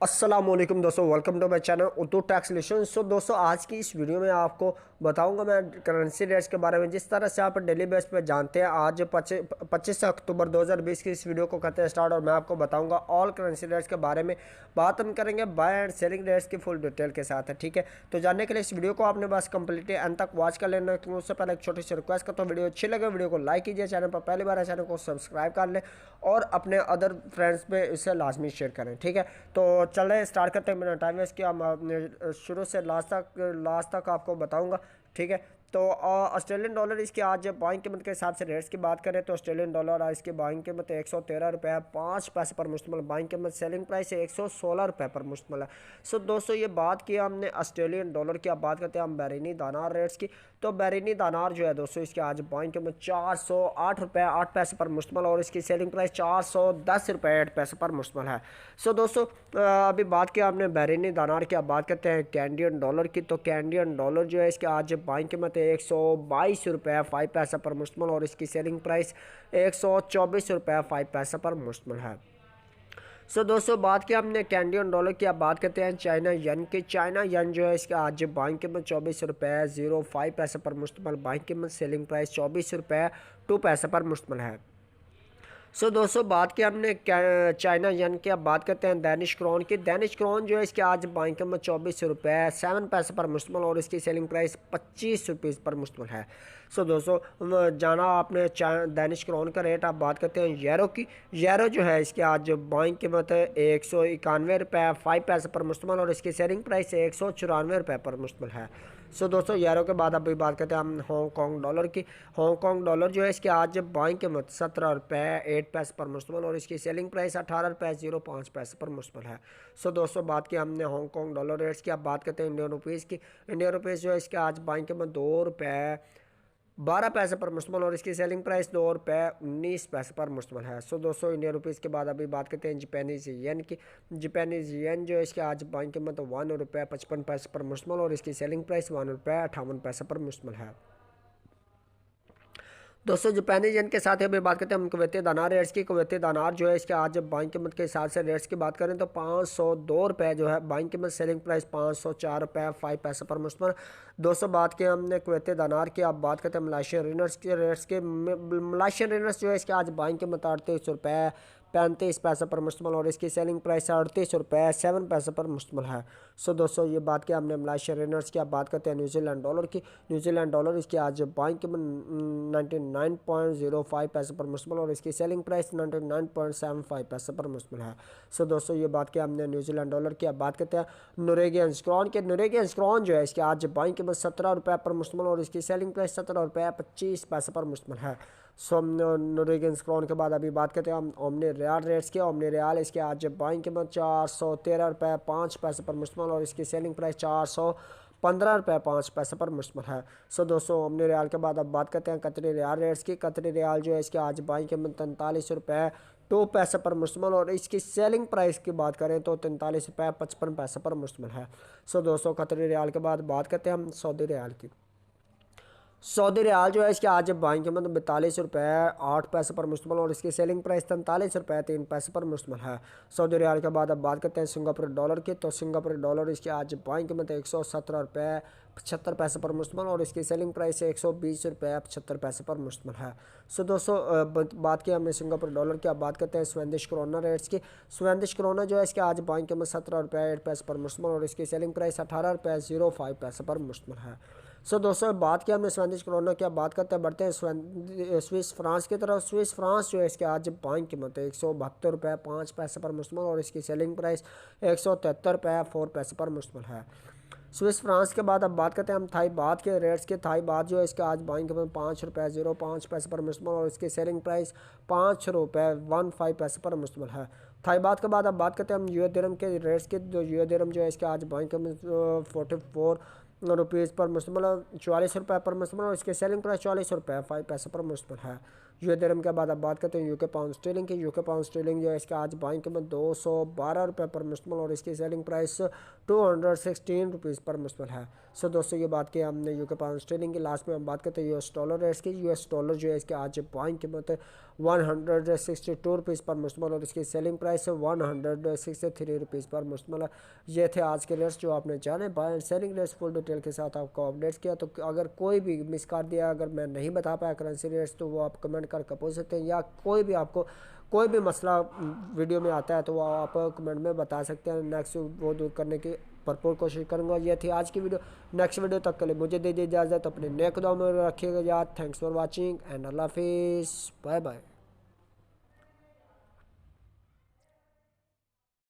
अस्सलामुअलैकुम दोस्तों, welcome to my channel Urdu text lesson. So दोस्तों, आज की इस वीडियो में आपको बताऊंगा मैं करेंसी रेट्स के बारे में। जिस तरह से आप डेली बेस पे जानते हैं, आज 25 अक्टूबर 2020 की इस वीडियो को करते हैं स्टार्ट, और मैं आपको बताऊंगा ऑल करेंसी रेट्स के बारे में। बात हम करेंगे बाय एंड सेलिंग रेट्स की फुल डिटेल के साथ है, ठीक है। तो जानने के लिए इस वीडियो को आपने बस कंप्लीटली एंड तक वॉच कर लेना। तो उससे पहले एक छोटी सी रिक्वेस्ट करता हूँ, वीडियो अच्छी लगे वीडियो को लाइक कीजिए, चैनल पर पहली बार है चैनल को सब्सक्राइब कर लें और अपने अदर फ्रेंड्स पे इसे लाजमी शेयर करें, ठीक है। तो चलें स्टार्ट करते हैं, मेरा टाइम वेस्ट किया। मैं शुरू से लास्ट तक आपको बताऊंगा, ठीक है। तो ऑस्ट्रेलियन डॉलर इसकी आज बाइंग कीमत के हिसाब से रेट्स की बात करें तो ऑस्ट्रेलियन डॉलर आज इसकी बाइंग कीमत 113 रुपये 5 पैसे पर मुश्तमिल। बाइंग कीमत सेलिंग प्राइस 116 रुपये पर मुश्तमिल है। सो दोस्तों, ये बात की हमने ऑस्ट्रेलियन डॉलर की। अब बात करते हैं हम बैरिनी दानार रेट्स की। तो बैरिनी दानार जो है दोस्तों, इसकी आज बाइंग कीमत 408 रुपये 8 पैसे पर मुश्तमिल और इसकी सेलिंग प्राइस 410 रुपये 8 पैसे पर मुश्तमिल है। सो दोस्तों, अभी बात की आपने बैरिनी दानार की। अब बात करते हैं कैनेडियन डॉलर की। तो कैनेडियन डॉलर जो है इसकी आज बाइंग कीमत 122 रुपये 5 पैसे पर मुश्तमिल और इसकी सेलिंग प्राइस 124 रुपये 5 पैसे पर मुश्तमिल है। सो दोस्तों, बात की हमने कैनेडियन डॉलर की। अब बात करते हैं चाइना यन की। चाइना यन जो है इसका आज बाइंग कीमत 24 रुपये 05 पैसे पर मुश्तमिल। बाइंग कीमत सेलिंग प्राइस 24 रुपये 2 पैसे पर मुश्तमिल है। सो दोस्तों, बात की हमने चाइना यन की। अब बात करते हैं दैनिश क्रोन की। दैनिश क्रोन जो है इसके आज बाइंग कीमत 24 रुपये 7 पैसे पर मुश्तमिल और इसकी सेलिंग प्राइस 25 रुपीज़ पर मुश्तमिल है। सो दोस्तों, जाना आपने दैनिश क्रोन का रेट। आप बात करते हैं यूरो की। यूरो जो है इसके आज बाइंग कीमत 191 रुपये 5 पैसे पर मुश्तमिल और इसकी सेलिंग प्राइस 194 रुपये पर मुश्तमिल है। सो दोस्तों, यूरो के बाद अभी बात करते हैं हम हांगकॉन्ग डॉलर की। हांगकॉन्ग डॉलर जो है इसके आज बाइंग कीमत 17 रुपये 8 पैसे पर मुश्तमिल और इसकी सेलिंग प्राइस 18 रुपये 05 पैसे पर मुश्तमिल है। सो दोस्तों, बात की हमने हांगकॉन्ग डॉलर रेट्स की। अब बात करते हैं इंडियन रुपीज़ की। इंडियन रुपीज़ जो है इसके आज बाइंग कीमत 2 रुपये 12 पैसे पर मुश्तमिल और इसकी सेलिंग प्राइस 2 रुपये 19 पैसे पर मुश्तमिल है। सो दोस्तों, इंडियन रुपीज़ के बाद अभी बात करते हैं जापानीज़ येन की। जापानीज़ येन जो है इसके आज बाइंग कीमत 1 रुपये 55 पैसे पर मुश्तमिल और इसकी सेलिंग प्राइस 1 रुपये 58 पैसे पर मुश्तमिल है। दोस्तों, जापानीज येन के साथ ही अभी बात करते हैं हम कुवैती दानार रेट्स की। कुवैती दानार जो है इसके आज बाइंग कीमत के हिसाब से रेट्स की बात करें तो 502 रुपये जो है बाइंग कीमत। सेलिंग प्राइस 504 रुपये 5 पैसे पर मुश्तमिल। दोस्तों, बात की हमने कुवैती दानार की। अब बात करते हैं मलाशियन रिनर्स के रेट्स के। मलाशियन रिनर्स जो है इसके आज बाइंग कीमत 38 रुपये 35 पैसे पर मुश्तमिल और इसकी सेलिंग प्राइस 38 रुपये 7 पैसे पर मुश्तमिल है। सो दोस्तों, ये बात की हमने मलाशियन रिनर्स की। अब बात करते हैं न्यूजीलैंड डॉलर की। न्यूजीलैंड डॉलर इसकी आज बाइंग कीमत 99.05 पैसे पर मुश्तमिल और इसकी सेलिंग प्राइस 99.75 पैसे पर मुश्तमिल है। सो दोस्तों, ये बात की हमने न्यूजीलैंड डॉलर की। अब बात करते हैं नॉर्वेगियन स्क्रॉन के। नॉर्वेगियन स्क्रॉन जो है इसकी आज बाइंग कीमत 17 रुपये पर मुश्तमिल और इसकी सेलिंग प्राइस 17 रुपये 25 पैसे पर मुश्तमिल है। सो नॉर्वेगियन स्क्रॉन के बाद अभी बात करते हैं हम ओमनी रियाल रेट्स की। ओमनी रियाल इसके आज बाइंग कीमत 413 रुपये 5 पैसे पर मुश्तमिल और इसकी सेलिंग प्राइस 415 रुपये 5 पैसे पर मुश्तमिल है। सो दोस्तों, ओमनी रियाल के बाद अब बात करते हैं कतरी रियाल रेट्स की। कतरी रियाल जो है इसके आज बाइंग कीमत 43 रुपये 2 पैसे पर मुश्तमिल और इसकी सेलिंग प्राइस की बात करें तो 43 रुपये 55 पैसे पर मुश्तमिल है। सो दोस्तों, कतरी रियाल के बाद बात करते हैं हम सऊदी रियाल की। सऊदी रियाल जो है इसके आज बाइंग कीमत 42 रुपये 8 पैसे पर मुश्तमिल और इसकी सेलिंग प्राइस 43 रुपये 3 पैसे पर मुश्तमिल है। सऊदी रियाल के बाद अब बात करते हैं सिंगापुर डॉलर की। तो सिंगापुर डॉलर इसकी आज बाइंग कीमत 117 रुपये 75 पैसे पर मुश्तमिल और इसकी सेलिंग प्राइस 120 रुपये 75 पैसे पर मुश्तमिल है। सो दोस्तों, बात की हमने सिंगापुर डॉलर की। अब बात करते हैं स्वेंदिश क्रोना रेट्स की। स्वेंदिश क्रोना जो है इसके आज बाइंग कीमत 17 रुपये 8 पैसे पर मुश्तमिल और इसकी सेलिंग प्राइस 18 रुपये 05 पैसे पर मुश्तमिल है। सो दोस्तों, बात की हमने स्वेंदिश क्रोना की। अब बात करते हैं बढ़ते हैं स्विस फ्रांस की तरफ। स्विस फ्रांस जो है इसके आज बाइंग कीमत 172 रुपये 5 पैसे पर मुश्तमिल और इसकी सेलिंग प्राइस 173 रुपये 4 पैसे पर मुश्तमिल है। स्विस फ्रांस के बाद अब बात करते हैं हम थाई बात के रेट्स के। थाई बात जो है इसके आज बाइंग कीमत 5 रुपये 05 पैसे पर मुश्तमिल और इसकी सेलिंग प्राइस 5 रुपये 15 पैसे पर मुश्तमिल है। थाई बात के बाद अब बात करते हैं हम यूएस दिरहम के रेट्स के। जो यूएस दिरहम जो है इसके आज बाइंग कीमत 44 रुपीज़ पर मुश्तमिल 44 रुपये पर मुश्तमिल और इसकी सेलिंग प्राइस 44 रुपये 5 पैसे पर मुश्तमिल है। यूएस दिरहम के बाद अब बात करते हैं यूके पाउंड स्टर्लिंग की। यूके पाउंड स्टर्लिंग जो है इसका आज बाइंग कीमत 212 रुपये पर मुश्तमिल और इसकी सेलिंग प्राइस 216 रुपीज़ पर मुश्तमिल है। सो दोस्तों ये बात की हमने यूके पाउंड स्टर्लिंग की। लास्ट में हम बात करते हैं यूएस डॉलर रेट्स की। यूएस डॉलर जो है इसके आज बाइंग कीमत 162 रुपीज़ पर मुश्तमिल और इसकी सेलिंग प्राइस 163 रुपीज़ पर मुश्तमिल है। ये थे आज के रेट्स जो आपने जाने। Buy and selling rates full detail के साथ आपको अपडेट्स किया। तो अगर कोई भी मिस कर दिया, अगर मैं नहीं बता पाया करेंसी रेट्स, तो वो आप कमेंट करके पूछ सकते हैं, या कोई भी आपको कोई भी मसला वीडियो में आता है तो वो आप कमेंट में बता सकते हैं। नेक्स्ट वो दूर करने की भरपूर कोशिश करूँगा। ये थी आज की वीडियो। नेक्स्ट वीडियो तक के लिए मुझे दीजिए इजाज़त। अपने नेक दुआ में रखिएगा याद। थैंक्स फॉर वॉचिंग एंड अल्लाह हाफिज़। Bye bye.